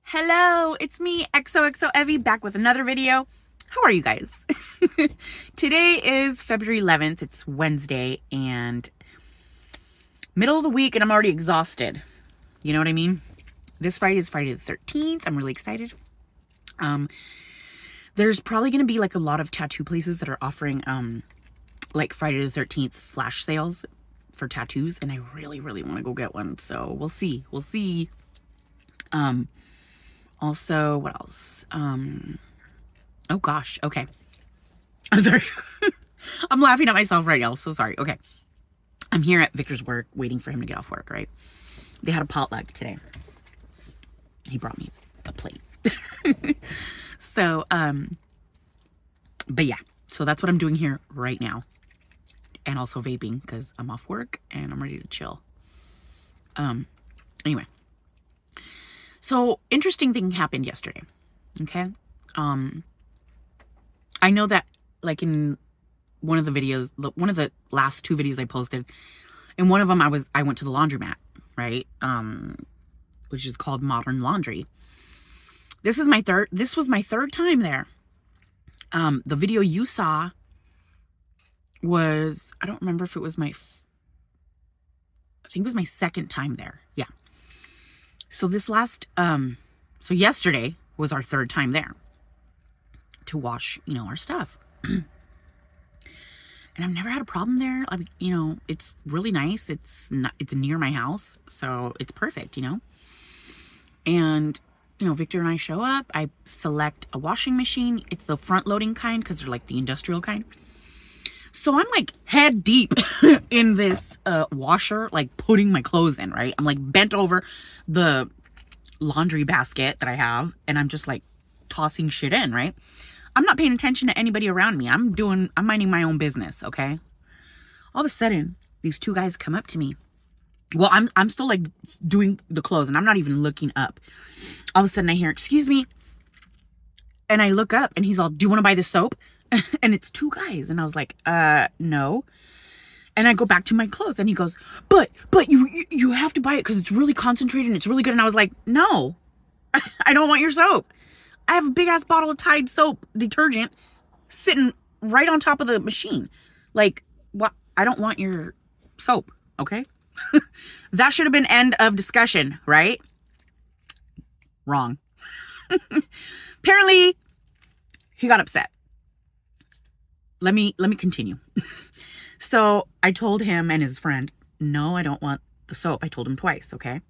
Hello, it's me, XOXO Evie, back with another video. How are you guys? Today is February 11th. It's Wednesday and middle of the week, and I'm already exhausted. You know what I mean? This Friday is Friday the 13th. I'm really excited. There's probably going to be like a lot of tattoo places that are offering like Friday the 13th flash sales for tattoos, and I really want to go get one. So we'll see. Also, what else? Oh gosh, okay. I'm sorry. I'm laughing at myself right now. So sorry. Okay. I'm here at Victor's work waiting for him to get off work, right? They had a potluck today. He brought me the plate. So, but yeah. So that's what I'm doing here right now. And also vaping because I'm off work and I'm ready to chill. Anyway. So, interesting thing happened yesterday. Okay? I know that, like, in one of the videos, one of the last two videos I posted, in one of them I went to the laundromat, right? Which is called Modern Laundry. This was my third time there. The video you saw was, I don't remember if it was I think it was my second time there. Yeah. So so yesterday was our third time there to wash, our stuff. And I've never had a problem there. I mean, it's really nice. It's near my house, so it's perfect, And, Victor and I show up. I select a washing machine. It's the front loading kind because they're like the industrial kind. So I'm like head deep in this washer, like putting my clothes in, right? I'm like bent over the laundry basket that I have, and I'm just like tossing shit in, right? I'm not paying attention to anybody around me. I'm minding my own business, okay? All of a sudden, these two guys come up to me. Well, I'm still like doing the clothes, and I'm not even looking up. All of a sudden I hear, "Excuse me." And I look up and he's all, "Do you want to buy this soap?" And it's two guys. And I was like, no. And I go back to my clothes and he goes, but you have to buy it because it's really concentrated and it's really good. And I was like, no, I don't want your soap. I have a big ass bottle of Tide soap detergent sitting right on top of the machine. Like, what? I don't want your soap. Okay. That should have been end of discussion, right? Wrong. Apparently he got upset. Let me continue. So I told him and his friend, no, I don't want the soap. I told him twice, okay?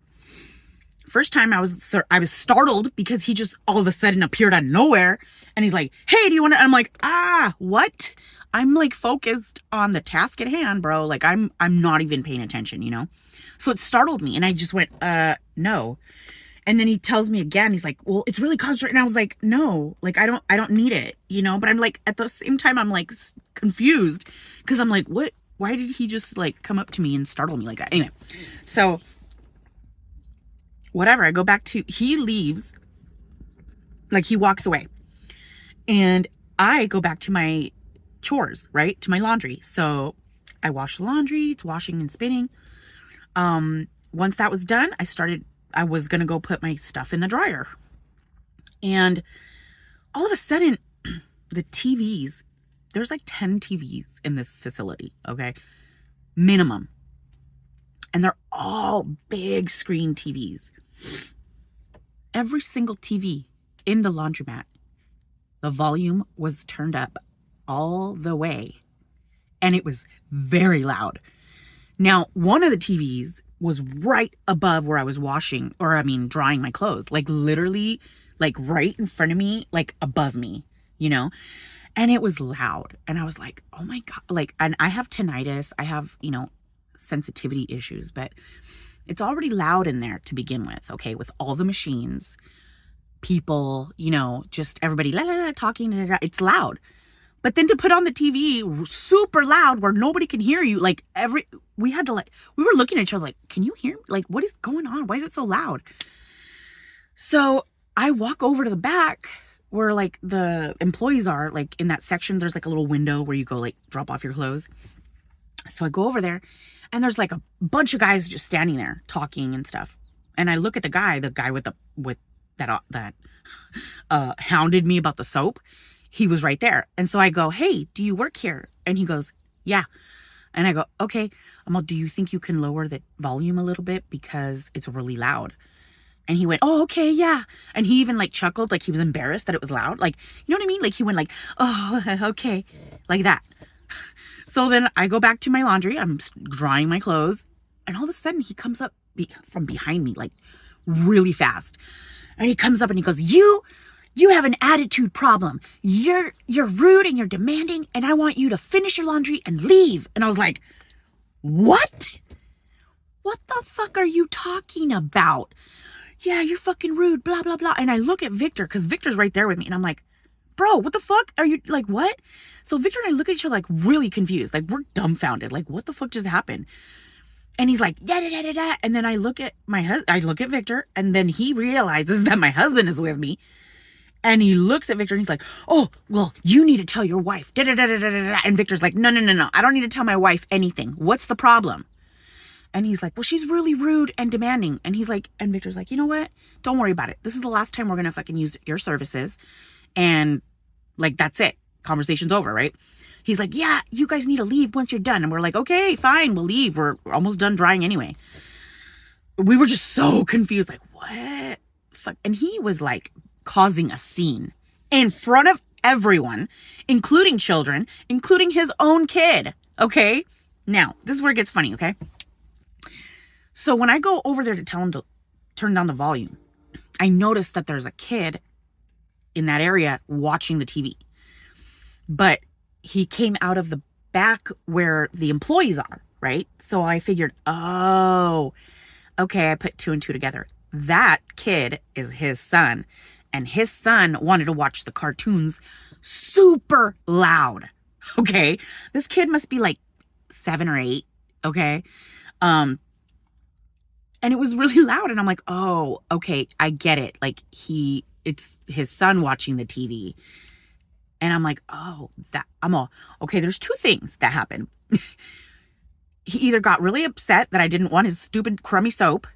First time I was startled because he just all of a sudden appeared out of nowhere. And he's like, "Hey, do you want to?" And I'm like, what? I'm like focused on the task at hand, bro. Like I'm not even paying attention, So it startled me and I just went, no. And then he tells me again, he's like, "Well, it's really concentrated." And I was like, "No, like I don't need it, But I'm like, at the same time, I'm like confused because I'm like, what? Why did he just like come up to me and startle me like that? Anyway, so whatever. I go back to, he leaves, like he walks away, and I go back to my chores, right? To my laundry. So I wash the laundry. It's washing and spinning. Once that was done, I was going to go put my stuff in the dryer. And all of a sudden, the TVs, there's like 10 TVs in this facility, okay? Minimum. And they're all big screen TVs. Every single TV in the laundromat, the volume was turned up all the way. And it was very loud. Now, one of the TVs was right above where I was drying my clothes, like literally like right in front of me, like above me, and it was loud. And I was like, oh my God, like, and I have tinnitus. I have, sensitivity issues, but it's already loud in there to begin with. Okay. With all the machines, people, just everybody talking, it's loud. But then to put on the TV super loud where nobody can hear you, like we were looking at each other like, can you hear? Like, what is going on? Why is it so loud? So I walk over to the back where like the employees are, like in that section, there's like a little window where you go like drop off your clothes. So I go over there and there's like a bunch of guys just standing there talking and stuff. And I look at the guy with that hounded me about the soap, he was right there. And so I go, hey, do you work here? And he goes, yeah. And I go, okay. I'm like, do you think you can lower the volume a little bit because it's really loud? And he went, oh, okay, yeah. And he even like chuckled, like he was embarrassed that it was loud. Like, you know what I mean? Like he went like, oh, okay, like that. So then I go back to my laundry. I'm drying my clothes. And all of a sudden he comes up from behind me, like really fast. And he comes up and he goes, you have an attitude problem. You're rude and you're demanding. And I want you to finish your laundry and leave. And I was like, what? What the fuck are you talking about? Yeah, you're fucking rude, blah, blah, blah. And I look at Victor, because Victor's right there with me. And I'm like, bro, what the fuck? Are you like, what? So Victor and I look at each other like really confused. Like we're dumbfounded. Like, what the fuck just happened? And he's like, da, da, da, da, da. And then I look at I look at Victor, and then he realizes that my husband is with me. And he looks at Victor and he's like, oh, well, you need to tell your wife. Da, da, da, da, da, da. And Victor's like, no. I don't need to tell my wife anything. What's the problem? And he's like, well, she's really rude and demanding. And he's like, and Victor's like, you know what? Don't worry about it. This is the last time we're going to fucking use your services. And like, that's it. Conversation's over, right? He's like, yeah, you guys need to leave once you're done. And we're like, okay, fine, we'll leave. We're almost done drying anyway. We were just so confused. Like, what? Fuck? And he was like causing a scene in front of everyone, including children, including his own kid. Okay. Now, this is where it gets funny. Okay. So when I go over there to tell him to turn down the volume, I noticed that there's a kid in that area watching the TV. But he came out of the back where the employees are, right? So I figured, oh, okay, I put two and two together. That kid is his son. And his son wanted to watch the cartoons super loud. Okay. This kid must be like 7 or 8. Okay. And it was really loud. And I'm like, oh, okay, I get it. Like it's his son watching the TV. And I'm like, oh, okay, there's 2 things that happened. He either got really upset that I didn't want his stupid crummy soap,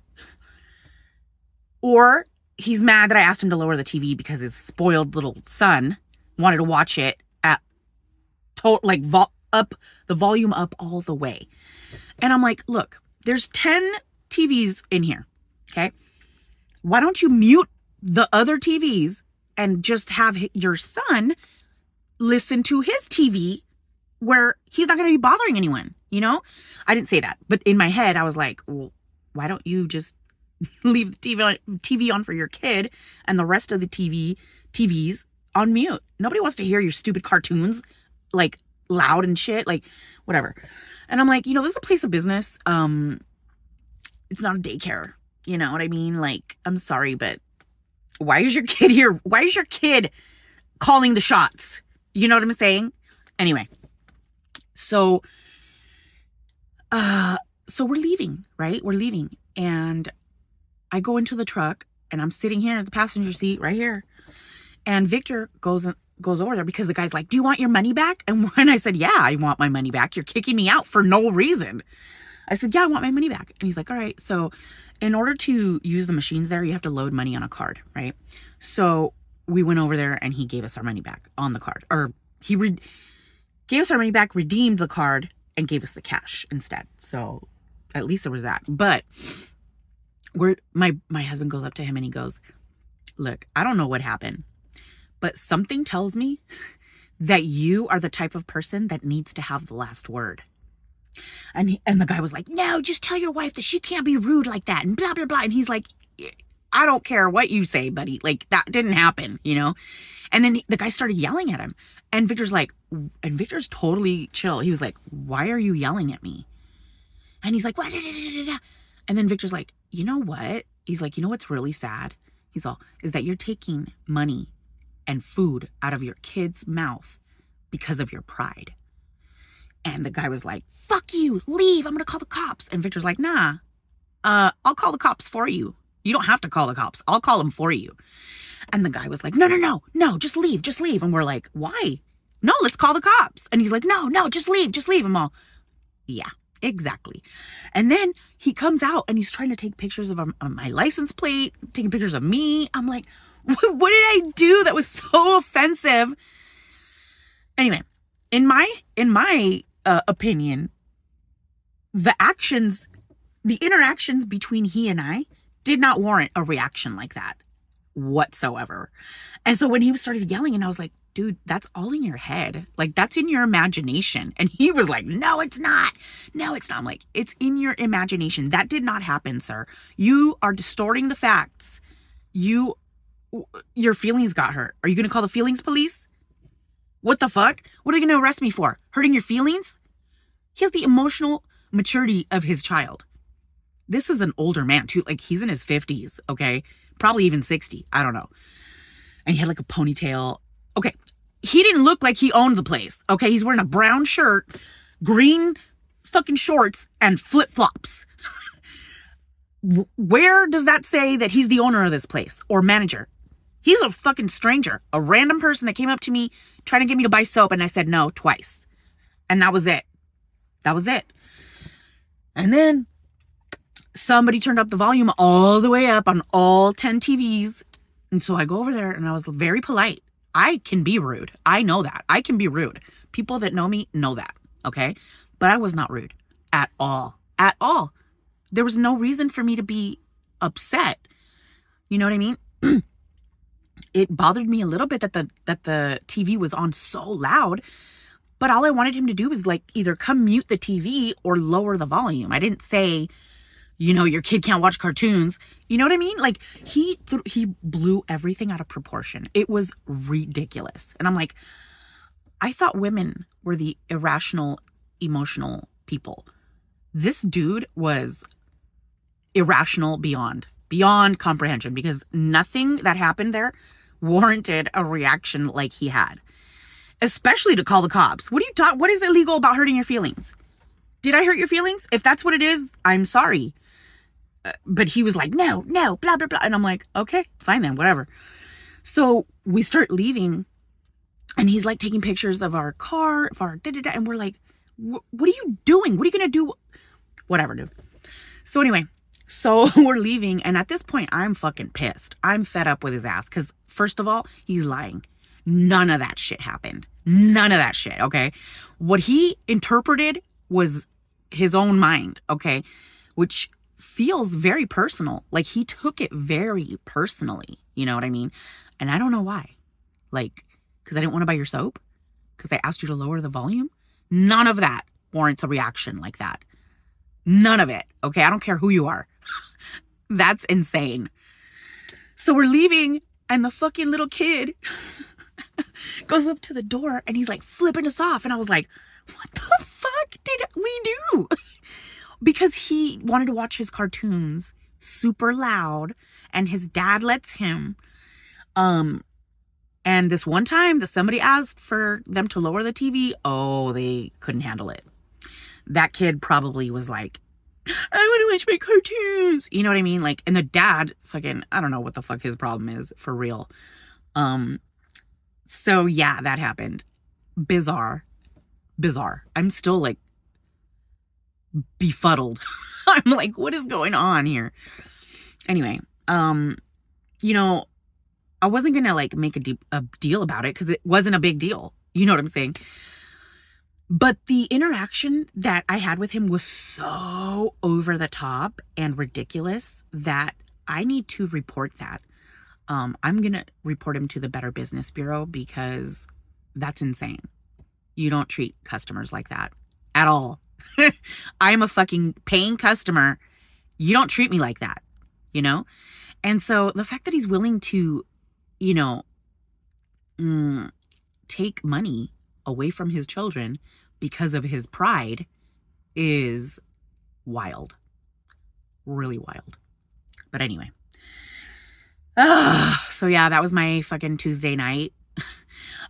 or he's mad that I asked him to lower the TV because his spoiled little son wanted to watch it at up the volume up all the way. And I'm like, look, there's 10 TVs in here. Okay. Why don't you mute the other TVs and just have your son listen to his TV where he's not going to be bothering anyone? You know, I didn't say that, but in my head, I was like, well, why don't you just leave the TV on for your kid and the rest of the TVs on mute? Nobody wants to hear your stupid cartoons like loud and shit, like whatever. And I'm like, this is a place of business. It's not a daycare. You know what I mean? Like, I'm sorry, but why is your kid here? Why is your kid calling the shots? You know what I'm saying? Anyway, so we're leaving, right? We're leaving. And I go into the truck and I'm sitting here in the passenger seat right here. And Victor goes over there because the guy's like, do you want your money back? And when I said, yeah, I want my money back. You're kicking me out for no reason. I said, yeah, I want my money back. And he's like, all right. So in order to use the machines there, you have to load money on a card, right? So we went over there and he gave us our money back on the card. Or he gave us our money back, redeemed the card, and gave us the cash instead. So at least there was that. But my husband goes up to him and he goes, look, I don't know what happened, but something tells me that you are the type of person that needs to have the last word. And the guy was like, no, just tell your wife that she can't be rude like that and blah, blah, blah. And he's like, I don't care what you say, buddy. Like, that didn't happen, And then the guy started yelling at him. And Victor's totally chill. He was like, why are you yelling at me? And he's like, what? And then Victor's like, you know what? He's like, you know what's really sad? Is that you're taking money and food out of your kid's mouth because of your pride. And the guy was like, fuck you, leave, I'm gonna call the cops. And Victor's like, nah, I'll call the cops for you. You don't have to call the cops. I'll call them for you. And the guy was like, no, just leave. And we're like, why? No, let's call the cops. And he's like, no, just leave. I'm all, yeah, Exactly. And then he comes out and he's trying to take pictures of my license plate, taking pictures of me. I'm like, what did I do that was so offensive? Anyway, in my opinion, the interactions between he and I did not warrant a reaction like that whatsoever. And so when he started yelling, and I was like, dude, that's all in your head. Like, that's in your imagination. And he was like, no, it's not. No, it's not. I'm like, it's in your imagination. That did not happen, sir. You are distorting the facts. Your feelings got hurt. Are you going to call the feelings police? What the fuck? What are they going to arrest me for? Hurting your feelings? He has the emotional maturity of his child. This is an older man too. Like, he's in his 50s, okay? Probably even 60. I don't know. And he had like a ponytail. Okay, he didn't look like he owned the place. Okay, he's wearing a brown shirt, green fucking shorts, and flip-flops. Where does that say that he's the owner of this place or manager? He's a fucking stranger, a random person that came up to me trying to get me to buy soap, and I said no twice. And that was it. That was it. And then somebody turned up the volume all the way up on all 10 TVs. And so I go over there and I was very polite. I can be rude. I know that. I can be rude. People that know me know that. Okay. But I was not rude at all. At all. There was no reason for me to be upset. You know what I mean? It bothered me a little bit that the TV was on so loud. But all I wanted him to do was like either come mute the TV or lower the volume. I didn't say, you know, your kid can't watch cartoons. You know what I mean? Like, he blew everything out of proportion. It was ridiculous. And I'm like, I thought women were the irrational, emotional people. This dude was irrational beyond comprehension, because nothing that happened there warranted a reaction like he had. Especially to call the cops. What is illegal about hurting your feelings? Did I hurt your feelings? If that's what it is, I'm sorry. But he was like, no, blah, blah, blah. And I'm like, okay, it's fine then, whatever. So we start leaving, and he's like taking pictures of our car, of our da-da-da. And we're like, what are you doing? What are you going to do? Whatever, dude. So anyway, so we're leaving. And at this point, I'm fucking pissed. I'm fed up with his ass. Because first of all, he's lying. None of that shit happened. None of that shit, okay? What he interpreted was his own mind, okay? Which feels very personal. Like, he took it very personally. You know what I mean? And I don't know why. Like, because I didn't want to buy your soap? Because I asked you to lower the volume? None of that warrants a reaction like that. None of it, okay? I don't care who you are. That's insane. So we're leaving, and the fucking little kid goes up to the door, and he's like flipping us off. And I was like, what the fuck did we do? Because he wanted to watch his cartoons super loud, and his dad lets him. And this one time that somebody asked for them to lower the TV, oh, they couldn't handle it. That kid probably was like, I want to watch my cartoons. You know what I mean? Like, and the dad fucking, I don't know what the fuck his problem is, for real. So yeah, that happened. Bizarre. I'm still like befuddled. I'm like, what is going on here? Anyway, you know, I wasn't gonna like make a deal about it because it wasn't a big deal. You know what I'm saying? But the interaction that I had with him was so over the top and ridiculous that I need to report that. I'm gonna report him to the Better Business Bureau, because that's insane. You don't treat customers like that at all. I'm a fucking paying customer. You don't treat me like that, you know? And so the fact that he's willing to, you know, take money away from his children because of his pride is wild. Really wild. But anyway. So yeah, that was my fucking Tuesday night.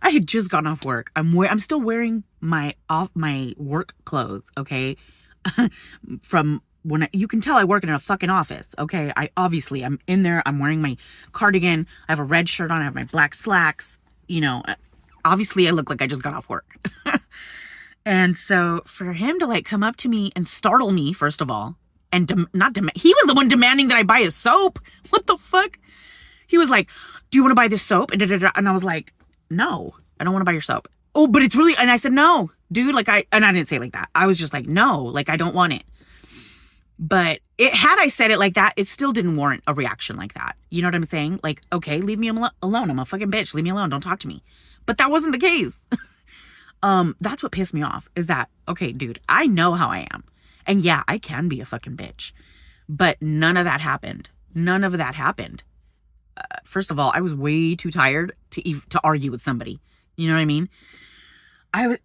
I had just gotten off work. I'm still wearing my work clothes, okay? From when you can tell I work in a fucking office, okay? I'm in there. I'm wearing my cardigan. I have a red shirt on. I have my black slacks. You know, obviously I look like I just got off work. And so for him to like come up to me and startle me, first of all, and he was the one demanding that I buy his soap. What the fuck? He was like, do you want to buy this soap? And I was like, no, I don't want to buy your soap. Oh, but it's really, and I said, no, dude, like and I didn't say it like that. I was just like, no, like I don't want it. But had I said it like that, it still didn't warrant a reaction like that. You know what I'm saying? Like, okay, leave me alone. I'm a fucking bitch. Leave me alone. Don't talk to me. But that wasn't the case. That's what pissed me off is that, okay, dude, I know how I am. And yeah, I can be a fucking bitch. But none of that happened. None of that happened. First of all, I was way too tired to argue with somebody. You know what I mean? I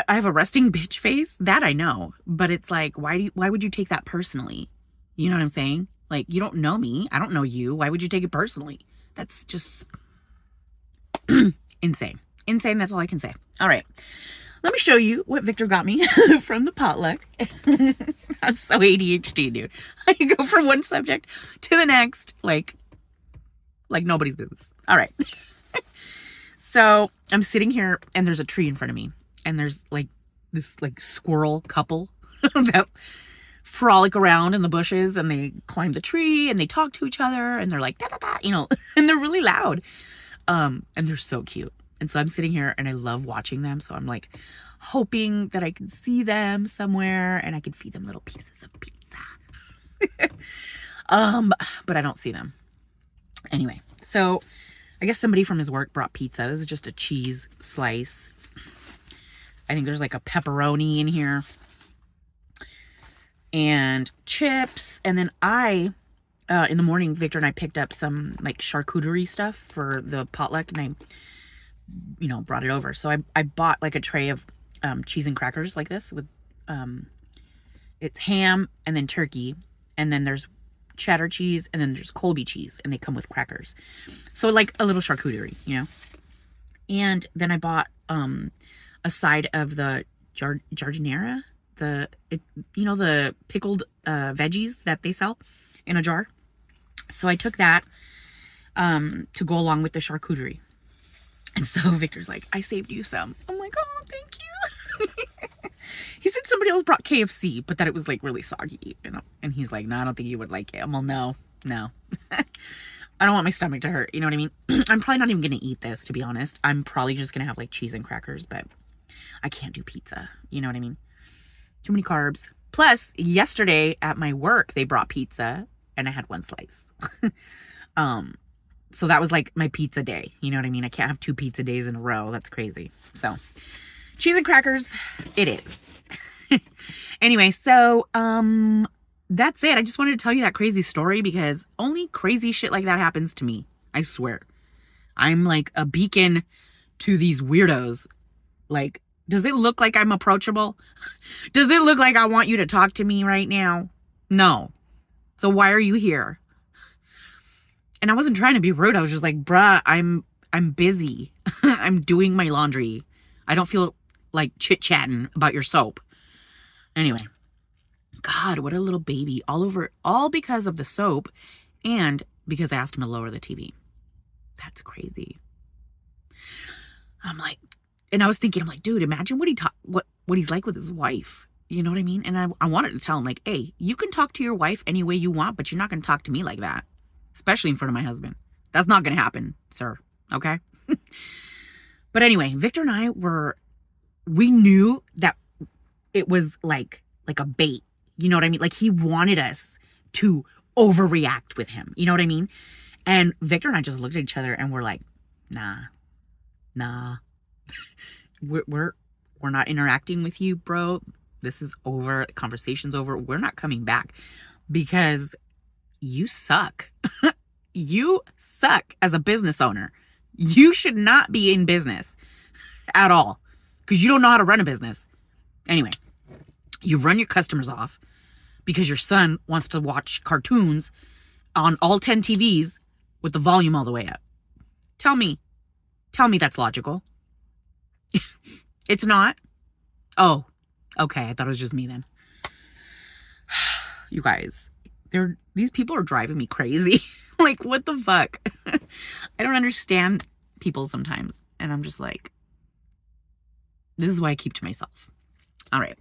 have a resting bitch face, that I know, but it's like, why would you take that personally? You know what I'm saying? Like, you don't know me. I don't know you. Why would you take it personally? That's just insane. Insane. That's all I can say. All right. Let me show you what Victor got me from the potluck. I'm so ADHD, dude. I can go from one subject to the next, like nobody's business. All right. So I'm sitting here and there's a tree in front of me and there's like this like squirrel couple that frolic around in the bushes and they climb the tree and they talk to each other and they're like, da, da, da, you know, and they're really loud. And they're so cute. And so I'm sitting here and I love watching them. So I'm like hoping that I can see them somewhere and I can feed them little pieces of pizza. But I don't see them. Anyway, so I guess somebody from his work brought pizza. This is just a cheese slice. I think there's like a pepperoni in here. And chips. And then in the morning, Victor and I picked up some like charcuterie stuff for the potluck. And I, brought it over. So I bought like a tray of cheese and crackers like this with, it's ham and then turkey. And then there's cheddar cheese and then there's Colby cheese and they come with crackers. So like a little charcuterie, And then I bought a side of the jardinera, the pickled veggies that they sell in a jar. So I took that to go along with the charcuterie. And so Victor's like, I saved you some. I'm like, oh, thank you. He said somebody else brought KFC, but that it was like really soggy, And he's like, no, I don't think you would like it. I'm well, no. I don't want my stomach to hurt. You know what I mean? I'm probably not even going to eat this, to be honest. I'm probably just going to have like cheese and crackers, but I can't do pizza. You know what I mean? Too many carbs. Plus, yesterday at my work, they brought pizza and I had one slice. So that was like my pizza day. You know what I mean? I can't have 2 pizza days in a row. That's crazy. So cheese and crackers, it is. Anyway, so that's it. I just wanted to tell you that crazy story because only crazy shit like that happens to me. I swear. I'm like a beacon to these weirdos. Like, does it look like I'm approachable? Does it look like I want you to talk to me right now? No. So why are you here? And I wasn't trying to be rude. I was just like, bruh, I'm busy. I'm doing my laundry. I don't feel like chit-chatting about your soap. Anyway, God, what a little baby. All because of the soap and because I asked him to lower the TV. That's crazy. I'm like, and I was thinking, I'm like, dude, imagine what he's like with his wife. You know what I mean? And I wanted to tell him like, hey, you can talk to your wife any way you want, but you're not going to talk to me like that. Especially in front of my husband. That's not going to happen, sir. Okay? But anyway, Victor and I we knew that it was like a bait. You know what I mean? Like he wanted us to overreact with him. You know what I mean? And Victor and I just looked at each other and we're like, nah. we're not interacting with you, bro. This is over. The conversation's over. We're not coming back because you suck. You suck as a business owner. You should not be in business at all because you don't know how to run a business. Anyway, you run your customers off because your son wants to watch cartoons on all 10 TVs with the volume all the way up. Tell me that's logical. It's not? Oh, okay. I thought it was just me then. You guys, these people are driving me crazy. Like, what the fuck? I don't understand people sometimes. And I'm just like, This is why I keep to myself. All right.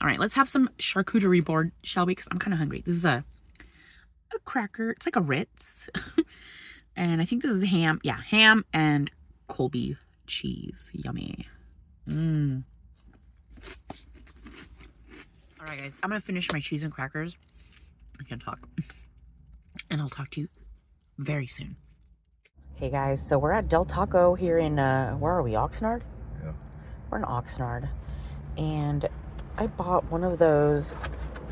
All right, let's have some charcuterie board, shall we? Because I'm kind of hungry. This is a cracker. It's like a Ritz. And I think this is ham. Yeah, ham and Colby cheese. Yummy. All right, guys. I'm going to finish my cheese and crackers. I can't talk. And I'll talk to you very soon. Hey, guys. So we're at Del Taco here in, where are we? Oxnard? Yeah. We're in Oxnard. And I bought one of those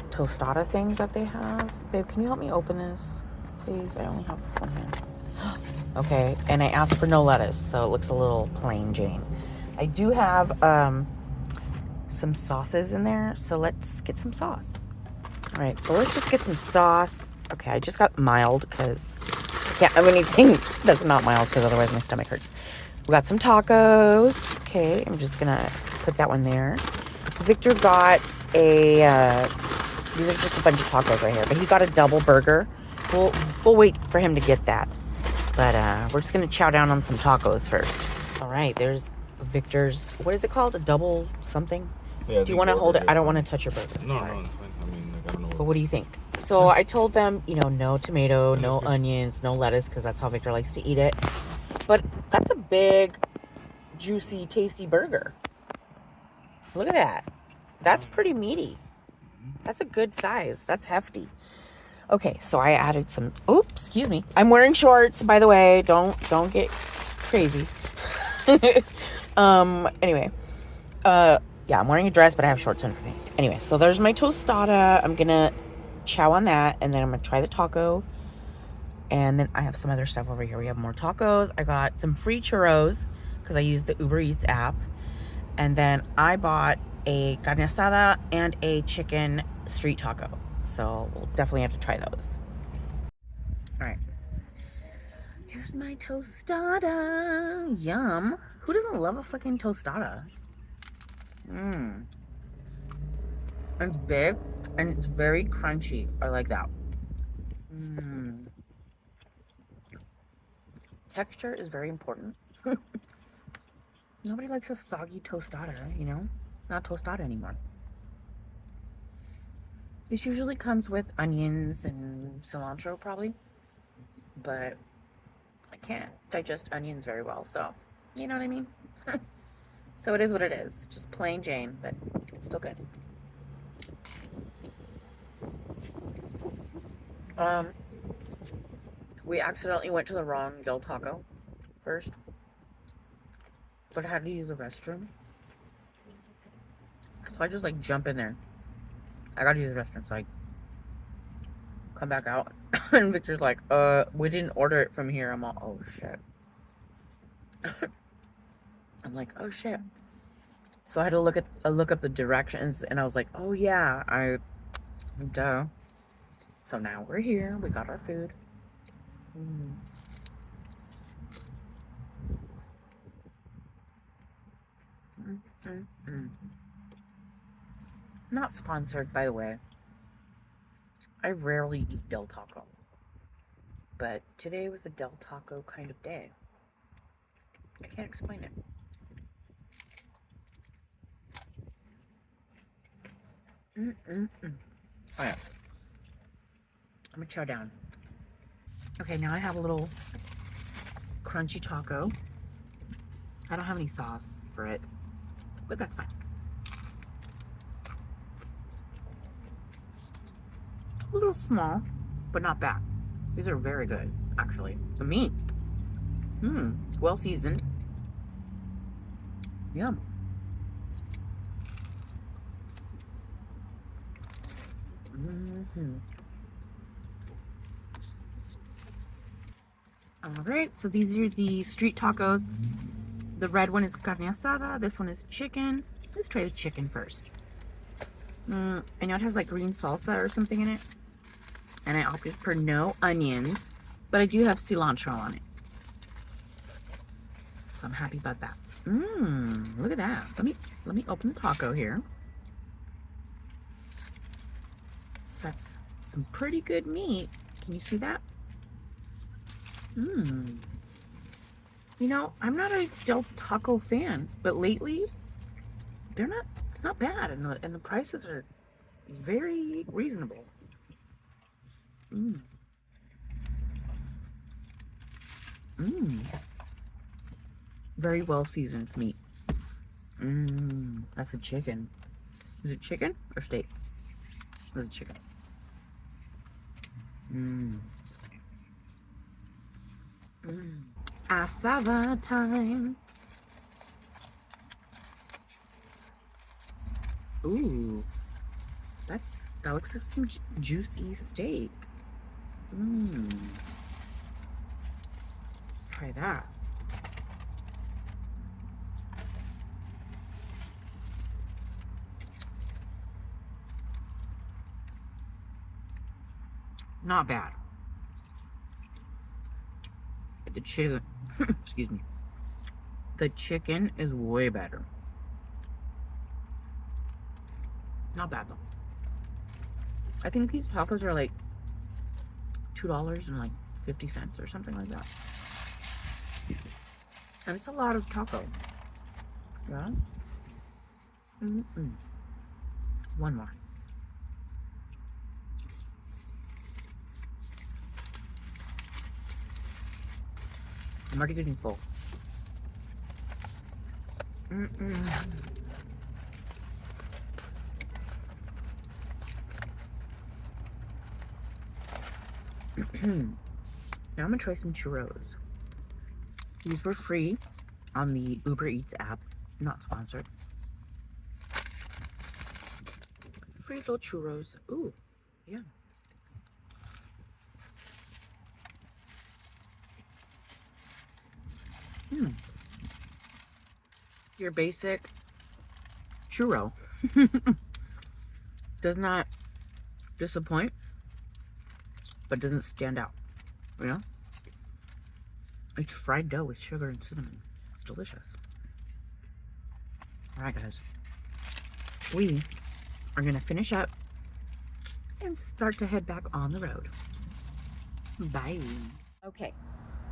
tostada things that they have. Babe, can you help me open this, please? I only have one hand. Okay, and I asked for no lettuce, so it looks a little plain Jane. I do have some sauces in there, so let's get some sauce. All right, so let's just get some sauce. Okay, I just got mild because I can't have anything that's not mild because otherwise my stomach hurts. We got some tacos. Okay, I'm just gonna put that one there. Victor got a, these are just a bunch of tacos right here, but he got a double burger. We'll wait for him to get that. But we're just gonna chow down on some tacos first. All right, there's Victor's, what is it called? A double something? Yeah, do you want to hold it? I don't want to touch your burger. No, no, it's fine. I mean, like, I don't know. But what do you think? So I told them, you know, no tomato, no onions, no lettuce, because that's how Victor likes to eat it. But that's a big, juicy, tasty burger. Look at that. That's pretty meaty. That's a good size. That's hefty. Okay, so I added some, oops, excuse me. I'm wearing shorts, by the way. Don't get crazy. Anyway. Yeah, I'm wearing a dress, but I have shorts underneath. Anyway, so there's my tostada. I'm gonna chow on that, and then I'm gonna try the taco. And then I have some other stuff over here. We have more tacos. I got some free churros, because I used the Uber Eats app. And then I bought a carne asada and a chicken street taco. So we'll definitely have to try those. All right. Here's my tostada. Yum. Who doesn't love a fucking tostada? It's big and it's very crunchy. I like that. Texture is very important. Nobody likes a soggy tostada, you know? It's not tostada anymore. This usually comes with onions and cilantro, probably. But I can't digest onions very well, so you know what I mean? So it is what it is. Just plain Jane, but it's still good. We accidentally went to the wrong Del Taco first, but I had to use the restroom. So I just like jump in there. I gotta use the restroom, so I come back out. And Victor's like, we didn't order it from here. I'm all, oh shit. I'm like, oh shit. So I had to look up the directions, and I was like, oh yeah, duh. So now we're here. We got our food. Not sponsored, by the way. I rarely eat Del Taco, but today was a Del Taco kind of day. I can't explain it. Oh yeah. I'm gonna chow down. Okay, now I have a little crunchy taco. I don't have any sauce for it, but that's fine. A little small, but not bad. These are very good, actually. The meat, well seasoned. Yum. All right, so these are the street tacos. The red one is carne asada. This one is chicken. Let's try the chicken first. I know it has like green salsa or something in it. And I opted for no onions, but I do have cilantro on it. So I'm happy about that. Look at that. Let me open the taco here. That's some pretty good meat. Can you see that? You know, I'm not a Del Taco fan, but lately it's not bad, and the prices are very reasonable. Mmm. Mmm. Very well seasoned meat. Mmm. That's a chicken. Is it chicken or steak? It's chicken. Mmm. Mmm. Asava time. Ooh. That looks like some juicy steak. Mmm. Let's try that. Not bad. But the chicken, excuse me. The chicken is way better. Not bad though. I think these tacos are like $2.50 or something like that. And it's a lot of taco. Yeah. One more. I'm already getting full. Now I'm gonna try some churros. These were free on the Uber Eats app, not sponsored. Free little churros. Ooh, yeah. Your basic churro. Does not disappoint, but doesn't stand out, you know? It's fried dough with sugar and cinnamon. It's delicious. All right, guys. We are gonna finish up and start to head back on the road. Bye. Okay,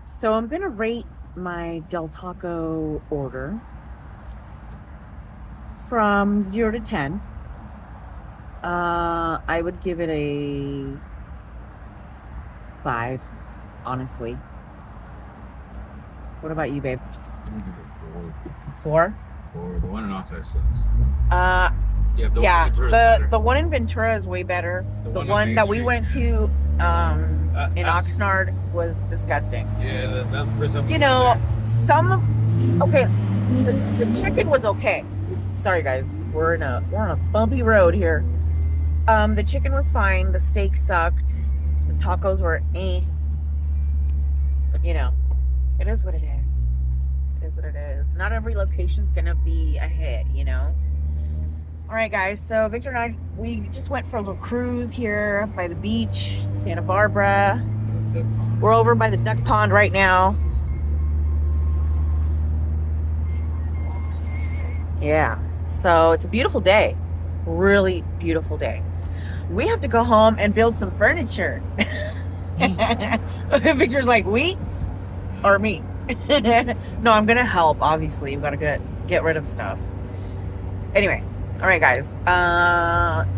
so I'm gonna rate my Del Taco order from 0 to 10. I would give it a 5, honestly. What about you, babe? I'm gonna give it 4? 4. The one in Oxnard sucks. Yeah, One in Ventura is better. the one in Ventura is way better. The one on one Main that we Street, went to in Oxnard was disgusting. Yeah, that's the first time. You know, the chicken was okay. Sorry guys, we're on a bumpy road here. The chicken was fine. The steak sucked. The tacos were You know, it is what it is. It is what it is. Not every location's gonna be a hit, you know. All right, guys. So Victor and I, we just went for a little cruise here by the beach, Santa Barbara. We're over by the duck pond right now. Yeah. So it's a beautiful day. Really beautiful day. We have to go home and build some furniture. Victor's like, we or me? No, I'm gonna help. Obviously, we've got to get rid of stuff. Anyway, all right, guys.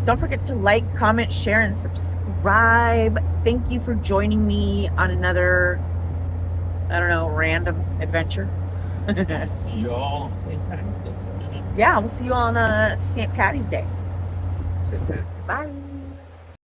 Don't forget to like, comment, share, and subscribe. Thank you for joining me on another, I don't know, random adventure. See y'all on St. Patty's Day. Yeah, we'll see you on St. Patty's Day. St. Patty's. Bye.